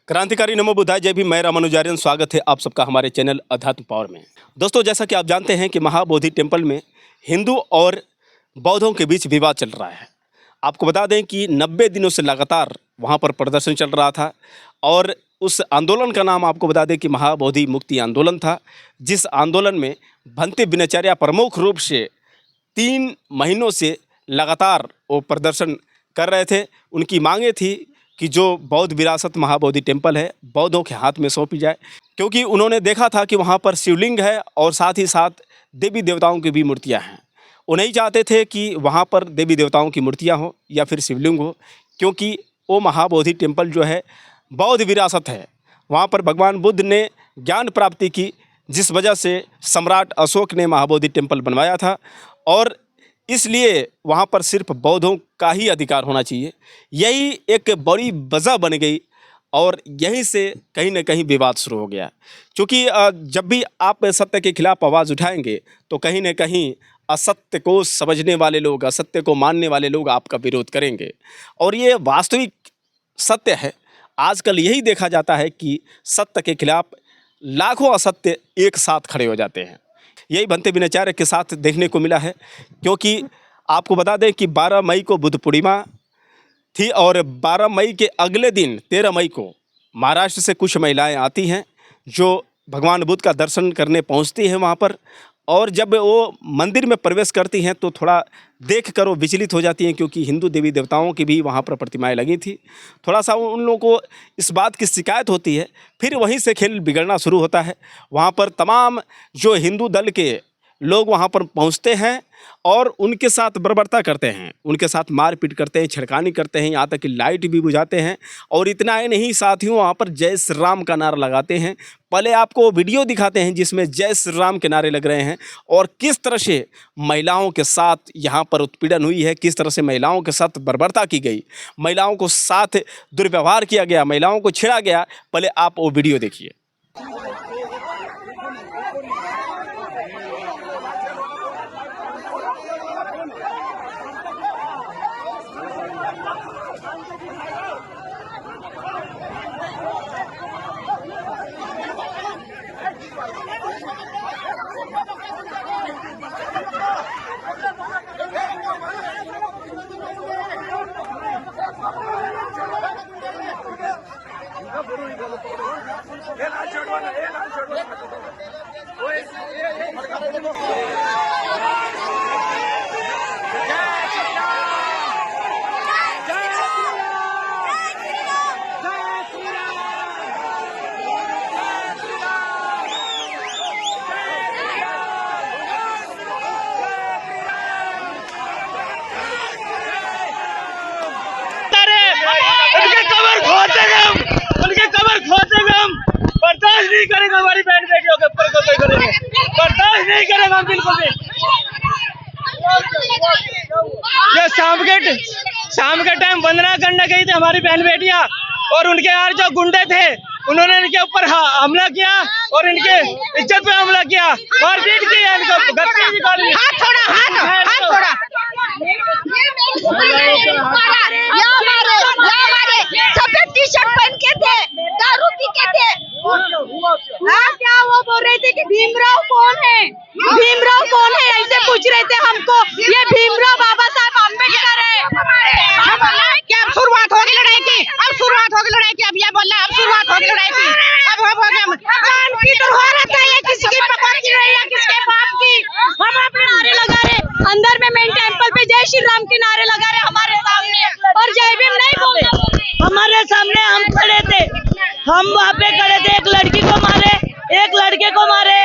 क्रांतिकारी नमो बुद्धाय, जय भीम। मैं रामानुजारियन, स्वागत है आप सबका हमारे चैनल अध्यात्म पावर में। दोस्तों, जैसा कि आप जानते हैं कि महाबोधि टेम्पल में हिंदू और बौद्धों के बीच विवाद चल रहा है। आपको बता दें कि 90 दिनों से लगातार वहाँ पर प्रदर्शन चल रहा था और उस आंदोलन का नाम आपको बता दें कि महाबोधि मुक्ति आंदोलन था, जिस आंदोलन में भंते बिनाचार्य प्रमुख रूप से 3 महीनों से लगातार वो प्रदर्शन कर रहे थे। उनकी मांगे थी कि जो बौद्ध विरासत महाबोधि टेम्पल है बौद्धों के हाथ में सौंपी जाए, क्योंकि उन्होंने देखा था कि वहाँ पर शिवलिंग है और साथ ही साथ देवी देवताओं की भी मूर्तियाँ हैं। वो नहीं चाहते थे कि वहाँ पर देवी देवताओं की मूर्तियाँ हो या फिर शिवलिंग हो, क्योंकि वो महाबोधि टेम्पल जो है बौद्ध विरासत है। वहाँ पर भगवान बुद्ध ने ज्ञान प्राप्ति की, जिस वजह से सम्राट अशोक ने महाबोधि टेम्पल बनवाया था और इसलिए वहाँ पर सिर्फ बौद्धों का ही अधिकार होना चाहिए। यही एक बड़ी वजह बन गई और यहीं से कहीं ना कहीं विवाद शुरू हो गया, क्योंकि जब भी आप सत्य के खिलाफ आवाज़ उठाएंगे तो कहीं ना कहीं असत्य को समझने वाले लोग, असत्य को मानने वाले लोग आपका विरोध करेंगे। और ये वास्तविक सत्य है। आजकल यही देखा जाता है कि सत्य के खिलाफ लाखों असत्य एक साथ खड़े हो जाते हैं। यही भंते बिनाचार्य के साथ देखने को मिला है, क्योंकि आपको बता दें कि 12 मई को बुद्ध पूर्णिमा थी और 12 मई के अगले दिन 13 मई को महाराष्ट्र से कुछ महिलाएं आती हैं जो भगवान बुद्ध का दर्शन करने पहुंचती हैं वहां पर। और जब वो मंदिर में प्रवेश करती हैं तो थोड़ा देख कर वो विचलित हो जाती हैं, क्योंकि हिंदू देवी देवताओं की भी वहाँ पर प्रतिमाएं लगी थी। थोड़ा सा उन लोगों को इस बात की शिकायत होती है। फिर वहीं से खेल बिगड़ना शुरू होता है। वहाँ पर तमाम जो हिंदू दल के लोग वहाँ पर पहुँचते हैं और उनके साथ बर्बरता करते हैं, उनके साथ मारपीट करते हैं, छेड़खानी करते हैं, यहाँ तक कि लाइट भी बुझाते हैं। और इतना ही नहीं, साथियों वहाँ पर जय श्री राम का नारा लगाते हैं। पहले आपको वीडियो दिखाते हैं जिसमें जय श्री राम के नारे लग रहे हैं और किस तरह से महिलाओं के साथ यहाँ पर उत्पीड़न हुई है, किस तरह से महिलाओं के साथ बर्बरता की गई, महिलाओं को साथ दुर्व्यवहार किया गया, महिलाओं को छेड़ा गया। पहले आप वो वीडियो देखिए। बर्दाश्त नहीं करेगा, हमारी बहन बेटियों के ऊपर कोई करेंगे, बर्दाश्त नहीं करेगा हम बिल्कुल भी। ये शाम के टाइम वंदना करने गई थी हमारी बहन बेटियां और उनके यार जो गुंडे थे उन्होंने इनके ऊपर हमला किया और इनके इज्जत पे हमला किया, मारपीट की, इनको घर से निकाली। सफेद टी शर्ट पहन के थे, दारू पी के थे। क्या वो बोल रहे थे कि भीमराव कौन है, भीमराव कौन है, ऐसे पूछ रहे थे हमको। ये भीमराव बाबा साहब अम्बेडकर है। क्या अब शुरुआत होगी लड़ाई की, अब शुरुआत होगी लड़ाई की। अब ये बोल रहे अब शुरुआत होगी लड़ाई की। अब हो गया जान की तो औरत है, ये किसकी पकड़ की रही है, किसके बाप की। हम अपने नारे लगा रहे अंदर में मेन टेम्पल पे जय श्री राम के नारे लगा रहे हमारे सामने, और जय भीम नहीं बोल रहे। हमारे सामने हम खड़े थे, हम वहाँ पे खड़े थे, एक लड़की को मारे, एक लड़के को मारे,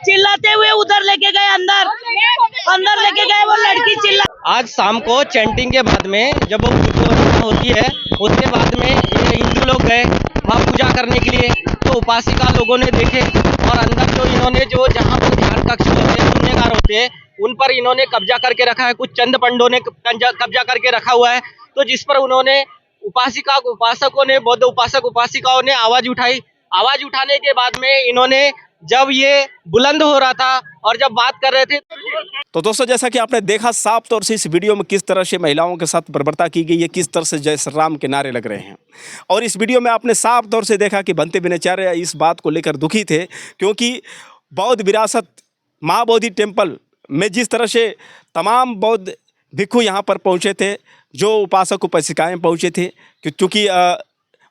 चिल्लाते हुए उधर लेके गए, अंदर लेके गए, वो लड़की चिल्ला। आज शाम को चैंटिंग के बाद में जब वो होती है उसके बाद में हिंदू लोग गए वहाँ पूजा करने के लिए, तो उपासिका लोगों ने देखे और अंदर जो इन्होंने जो जहाँ पर ध्यान कक्ष होते हैं, पुण्यकार होते हैं, उन पर इन्होंने कब्जा करके रखा है। कुछ चंद पंडों ने कब्जा करके रखा हुआ है, तो जिस पर उन्होंने उपासकों ने, बौद्ध उपासक उपासिकाओं ने आवाज उठाई। आवाज उठाने के बाद में इन्होंने जब ये बुलंद हो रहा था और जब बात कर रहे थे। तो दोस्तों, जैसा कि आपने देखा साफ तौर से इस वीडियो में किस तरह से महिलाओं के साथ बर्बरता की गई है, किस तरह से जय श्री राम के नारे लग रहे हैं। और इस वीडियो में आपने साफ तौर से देखा कि बंते बिनाचार्य इस बात को लेकर दुखी थे, क्योंकि बौद्ध विरासत महाबोधि टेम्पल में जिस तरह से तमाम बौद्ध भिक्षु यहाँ पर पहुँचे थे, जो उपासक उपासिकाएँ पहुँचे थे, क्योंकि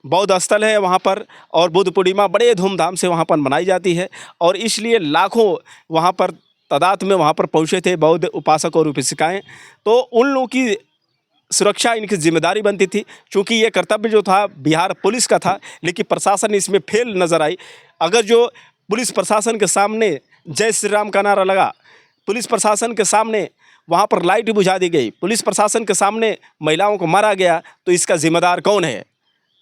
बौद्ध स्थल है वहाँ पर, और बुद्ध पूर्णिमा बड़े धूमधाम से वहाँ पर मनाई जाती है, और इसलिए लाखों वहाँ पर तादाद में वहाँ पर पहुँचे थे बौद्ध उपासक और उपासिकाएँ। तो उन लोगों की सुरक्षा इनकी जिम्मेदारी बनती थी, क्योंकि ये कर्तव्य जो था बिहार पुलिस का था, लेकिन प्रशासन इसमें फेल नज़र आई। अगर जो पुलिस प्रशासन के सामने जय श्री राम का नारा लगा, पुलिस प्रशासन के सामने वहाँ पर लाइट बुझा दी गई, पुलिस प्रशासन के सामने महिलाओं को मारा गया, तो इसका जिम्मेदार कौन है?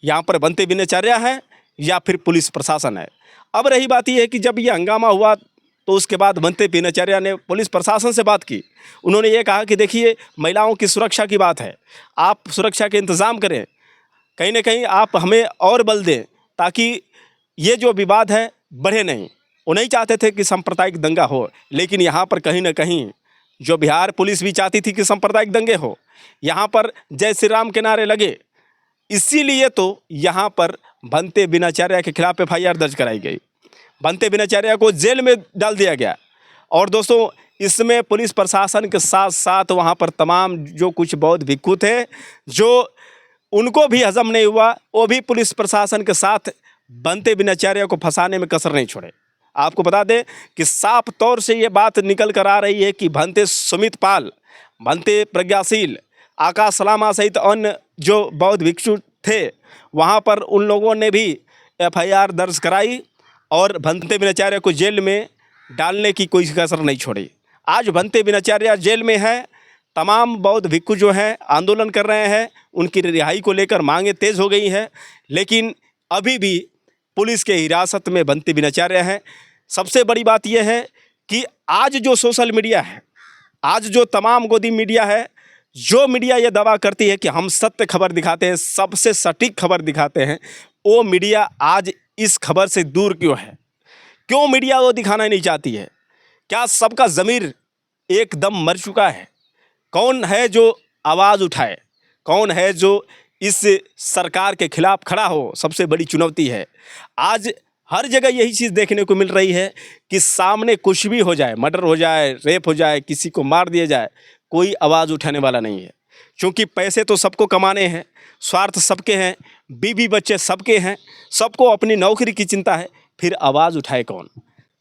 यहाँ पर बंते बिनाचार्य हैं या फिर पुलिस प्रशासन है? अब रही बात यह है कि जब ये हंगामा हुआ तो उसके बाद बंते बिनाचार्य ने पुलिस प्रशासन से बात की। उन्होंने ये कहा कि देखिए, महिलाओं की सुरक्षा की बात है, आप सुरक्षा के इंतज़ाम करें, कहीं ना कहीं आप हमें और बल दें, ताकि ये जो विवाद है बढ़े नहीं। वो नहीं चाहते थे कि सांप्रदायिक दंगा हो, लेकिन यहाँ पर कहीं ना कहीं जो बिहार पुलिस भी चाहती थी कि सांप्रदायिक दंगे हो, यहाँ पर जय श्री राम के नारे लगे, इसीलिए तो यहाँ पर बंते बिनाचार्य के खिलाफ FIR दर्ज कराई गई, बंते बिनाचार्य को जेल में डाल दिया गया। और दोस्तों, इसमें पुलिस प्रशासन के साथ साथ वहाँ पर तमाम जो कुछ बौद्ध भिक्षु थे, जो उनको भी हजम नहीं हुआ, वो भी पुलिस प्रशासन के साथ बंते बिनाचार्य को फंसाने में कसर नहीं छोड़े। आपको बता दें कि साफ तौर से ये बात निकल कर आ रही है कि बंते सुमित पाल, बंते प्रज्ञाशील, आकाश सलामा सहित अन्य जो बौद्ध भिक्षु थे, वहाँ पर उन लोगों ने भी FIR दर्ज कराई और बंते बिनाचार्य को जेल में डालने की कोई कसर नहीं छोड़ी। आज बंते बिनाचार्य जेल में है, तमाम बौद्ध भिक्षु जो हैं आंदोलन कर रहे हैं, उनकी रिहाई को लेकर मांगें तेज़ हो गई हैं, लेकिन अभी भी पुलिस के हिरासत में बंते बिनाचार्य हैं। सबसे बड़ी बात यह है कि आज जो सोशल मीडिया है, आज जो तमाम गोदी मीडिया है, जो मीडिया ये दावा करती है कि हम सत्य खबर दिखाते हैं, सबसे सटीक खबर दिखाते हैं, वो मीडिया आज इस खबर से दूर क्यों है? क्यों मीडिया वो दिखाना नहीं चाहती है? क्या सबका ज़मीर एकदम मर चुका है? कौन है जो आवाज़ उठाए? कौन है जो इस सरकार के खिलाफ खड़ा हो? सबसे बड़ी चुनौती है। आज हर जगह यही चीज़ देखने को मिल रही है कि सामने कुछ भी हो जाए, मर्डर हो जाए, रेप हो जाए, किसी को मार दिया जाए, कोई आवाज़ उठाने वाला नहीं है, क्योंकि पैसे तो सबको कमाने हैं, स्वार्थ सबके हैं, बीवी बच्चे सबके हैं, सबको अपनी नौकरी की चिंता है, फिर आवाज़ उठाए कौन?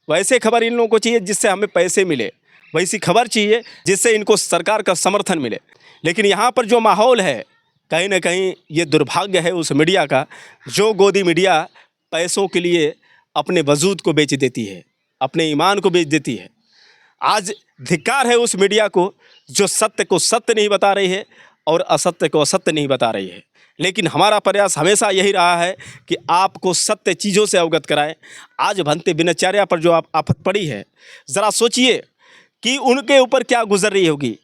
वैसे खबर इन लोगों को चाहिए जिससे हमें पैसे मिले, वैसी खबर चाहिए जिससे इनको सरकार का समर्थन मिले। लेकिन यहाँ पर जो माहौल है, कहीं ना कहीं ये दुर्भाग्य है उस मीडिया का, जो गोदी मीडिया पैसों के लिए अपने वजूद को बेच देती है, अपने ईमान को बेच देती है। आज धिक्कार है उस मीडिया को जो सत्य को सत्य नहीं बता रही है और असत्य को असत्य नहीं बता रही है। लेकिन हमारा प्रयास हमेशा यही रहा है कि आपको सत्य चीज़ों से अवगत कराएं। आज बंते बिनाचार्य पर जो आफत पड़ी है, ज़रा सोचिए कि उनके ऊपर क्या गुजर रही होगी।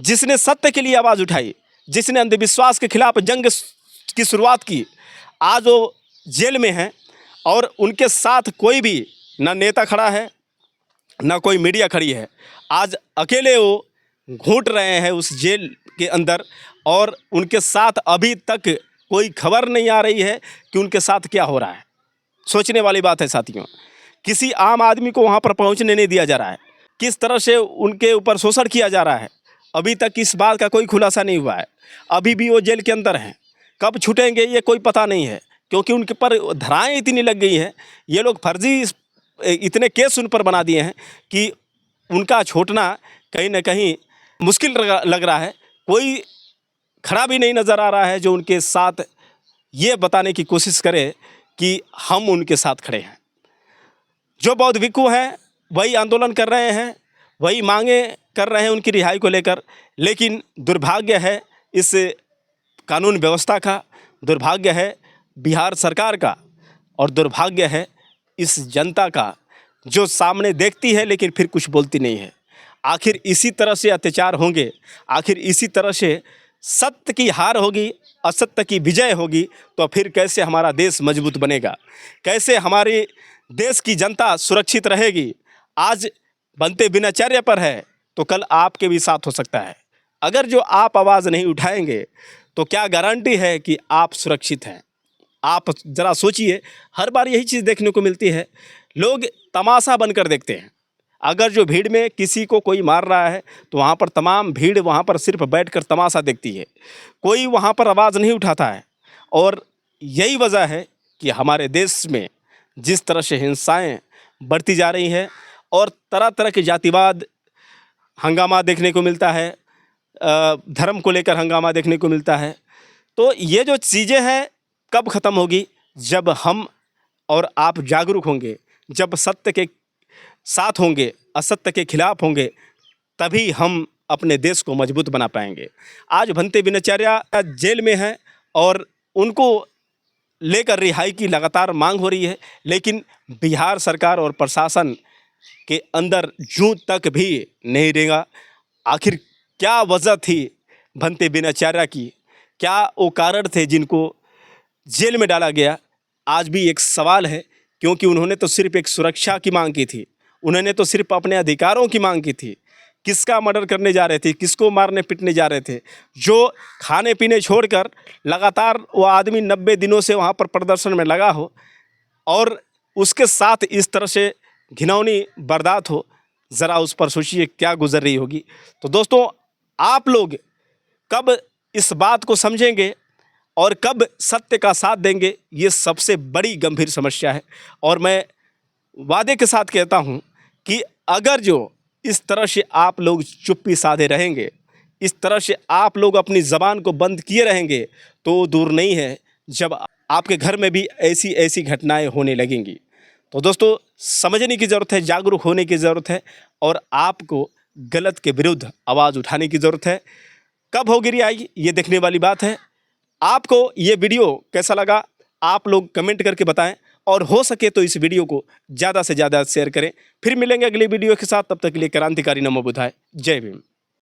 जिसने सत्य के लिए आवाज़ उठाई, जिसने अंधविश्वास के खिलाफ जंग की शुरुआत की, आज वो जेल में हैं और उनके साथ कोई भी ना नेता खड़ा है, ना कोई मीडिया खड़ी है। आज अकेले वो घूट रहे हैं उस जेल के अंदर, और उनके साथ अभी तक कोई खबर नहीं आ रही है कि उनके साथ क्या हो रहा है। सोचने वाली बात है साथियों, किसी आम आदमी को वहाँ पर पहुँचने नहीं दिया जा रहा है, किस तरह से उनके ऊपर शोषण किया जा रहा है, अभी तक इस बात का कोई खुलासा नहीं हुआ है। अभी भी वो जेल के अंदर हैं, कब छूटेंगे ये कोई पता नहीं है, क्योंकि उनके पर धाराएँ इतनी लग गई हैं। ये लोग फर्जी इतने केस उन पर बना दिए हैं कि उनका छूटना कहीं ना कहीं मुश्किल लग रहा है। कोई खड़ा भी नहीं नज़र आ रहा है जो उनके साथ ये बताने की कोशिश करे कि हम उनके साथ खड़े हैं। जो बौद्ध भिक्षु हैं वही आंदोलन कर रहे हैं, वही मांगे कर रहे हैं उनकी रिहाई को लेकर, लेकिन दुर्भाग्य है इस कानून व्यवस्था का, दुर्भाग्य है बिहार सरकार का, और दुर्भाग्य है इस जनता का जो सामने देखती है लेकिन फिर कुछ बोलती नहीं है। आखिर इसी तरह से अत्याचार होंगे, आखिर इसी तरह से सत्य की हार होगी, असत्य की विजय होगी, तो फिर कैसे हमारा देश मजबूत बनेगा? कैसे हमारी देश की जनता सुरक्षित रहेगी, आज बनते दिनचर्या पर है, तो कल आपके भी साथ हो सकता है। अगर जो आप आवाज़ नहीं उठाएंगे तो क्या गारंटी है कि आप सुरक्षित हैं? आप ज़रा सोचिए, हर बार यही चीज़ देखने को मिलती है, लोग तमाशा बनकर देखते हैं। अगर जो भीड़ में किसी को कोई मार रहा है तो वहाँ पर तमाम भीड़ वहाँ पर सिर्फ बैठकर तमाशा देखती है, कोई वहाँ पर आवाज़ नहीं उठाता है। और यही वजह है कि हमारे देश में जिस तरह से हिंसाएं बढ़ती जा रही हैं और तरह तरह के जातिवाद हंगामा देखने को मिलता है, धर्म को लेकर हंगामा देखने को मिलता है। तो ये जो चीज़ें हैं कब ख़त्म होगी? जब हम और आप जागरूक होंगे, जब सत्य के साथ होंगे, असत्य के खिलाफ होंगे, तभी हम अपने देश को मजबूत बना पाएंगे। आज भंते बिनचर्या जेल में हैं और उनको लेकर रिहाई की लगातार मांग हो रही है, लेकिन बिहार सरकार और प्रशासन के अंदर जूं तक भी नहीं रहेगा। आखिर क्या वजह थी भंते बिनचर्या की? क्या वो कारण थे जिनको जेल में डाला गया? आज भी एक सवाल है, क्योंकि उन्होंने तो सिर्फ एक सुरक्षा की मांग की थी, उन्होंने तो सिर्फ अपने अधिकारों की मांग की थी। किसका मर्डर करने जा रहे थे, किसको मारने पीटने जा रहे थे? जो खाने पीने छोड़कर लगातार वो आदमी 90 दिनों से वहाँ पर प्रदर्शन में लगा हो और उसके साथ इस तरह से घिनौनी वारदात हो, ज़रा उस पर सोचिए क्या गुजर रही होगी। तो दोस्तों, आप लोग कब इस बात को समझेंगे और कब सत्य का साथ देंगे, ये सबसे बड़ी गंभीर समस्या है। और मैं वादे के साथ कहता हूँ कि अगर जो इस तरह से आप लोग चुप्पी साधे रहेंगे, इस तरह से आप लोग अपनी ज़बान को बंद किए रहेंगे, तो दूर नहीं है जब आपके घर में भी ऐसी ऐसी घटनाएं होने लगेंगी। तो दोस्तों, समझने की ज़रूरत है, जागरूक होने की ज़रूरत है और आपको गलत के विरुद्ध आवाज़ उठाने की ज़रूरत है। कब होगी रिहाई, ये देखने वाली बात है। आपको ये वीडियो कैसा लगा, आप लोग कमेंट करके बताएं और हो सके तो इस वीडियो को ज़्यादा से ज़्यादा शेयर करें। फिर मिलेंगे अगली वीडियो के साथ, तब तक के लिए क्रांतिकारी नमो बुद्धाय। जय भीम।